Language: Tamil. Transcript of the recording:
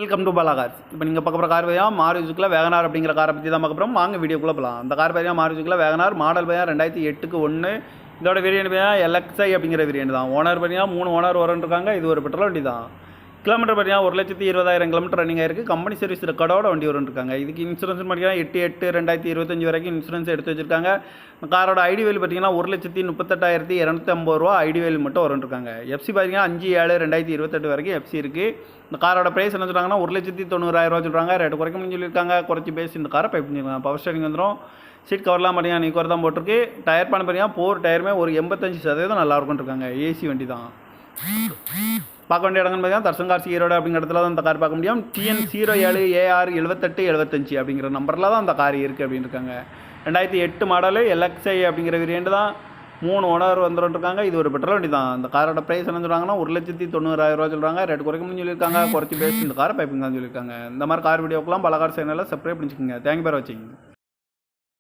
Welcome to Bala cars. இப்போ நீங்கள் பார்க்க போகிற கார் பார்த்தீங்கன்னா மாருதிக்குள்ள வேகனார் அப்படிங்கிற காரை பற்றி தான் பார்க்க போகிறோம். வாங்க வீடியோக்குள்ளே போகலாம். அந்த கார் பார்த்தீங்கன்னா மாருதிக்குள்ள வேகனார் மாடல் பார்த்தீங்கன்னா 2008க்கு 1. இதோட வேரியன்ட் பார்த்தீங்கன்னா எல்எக்ஸ்ஐ அப்படிங்கிற வேரியன்ட் தான். ஓனர் பார்த்தீங்கன்னா 3 ஓனர் வரன்ட்ருக்காங்க. இது ஒரு பெட்ரோல் வண்டி தான். கிலோமீட்டர் பார்த்தீங்கன்னா 1,20,000 கிலோமீட்டர் ரன்னிங் ஆயிருக்கு. கம்பெனி சர்வீஸ் ரெக்கார்டோட வண்டி வரன்ட்ருக்காங்க. இதுக்கு இன்சூரன்ஸ் பார்த்தீங்கன்னா 8/8/2025 வரைக்கும் இன்சூரன்ஸ் எடுத்து வச்சிருக்காங்க. காரோட ஐடி வேல்யூ பார்த்தீங்கன்னா 1,38,250 ரூபா ஐடி வேல்யூ மட்டும் வரன்ட்ருக்காங்க. எஃப்சி பார்த்தீங்கன்னா 5/7/2028 வரைக்கும் எஃப்சி இருக்குது. இந்த காரோட ப்ரைஸ் என்ன சொல்கிறாங்கன்னா 1,90,000 ரூபா சொல்கிறாங்க. ரேட்டு குறைக்கணும்னு சொல்லியிருக்காங்க. குறைச்சி பேசி இந்த காரை பை பண்ணியிருக்காங்க. பவர் ஸ்டேரிங் வந்துடும். சீட் கவர்லாம் பார்த்தீங்கன்னா நீக்கர் தான் போட்டிருக்கு. டயர் பண்ண பார்த்தீங்கன்னா 4 டயருமே ஒரு 85% நல்லாயிருக்குன்னு இருக்காங்க. ஏசி வண்டி தான். பார்க்க வேண்டிய இடங்கள்னு பார்த்தீங்கன்னா தர்சன்கார் ஈரோடு அப்படிங்கிற இடத்துல தான் இந்த கார் பார்க்க முடியும். TN07AR7875 அப்படிங்கிற நம்பரில் தான் அந்த கார் இருக்குது அப்படின்னு இருக்காங்க. 2008 மாடலு எல்எக்ஸ்ஐ அப்படிங்கிற வேரியன்ட் தான். 3 ஓனர் வந்துருக்காங்க. இது ஒரு பெட்ரோல் வண்டி தான். இந்த காரோட ப்ரைஸ் என்ன சொல்கிறாங்கன்னா 1,90,000 ரூபா சொல்கிறாங்க. ரேட் குறைக்கணும்னு சொல்லியிருக்காங்க. குறைச்சி பேசி இந்த காரை பைப்பிங் தான் சொல்லியிருக்காங்க. இந்த மாதிரி கார் வீடியோக்கெல்லாம் பல கார் சேனலில் சப்ஸ்கிரைப் பண்ணிச்சுக்கோங்க. தேங்க்யூ ஃபார் வாட்சிங்.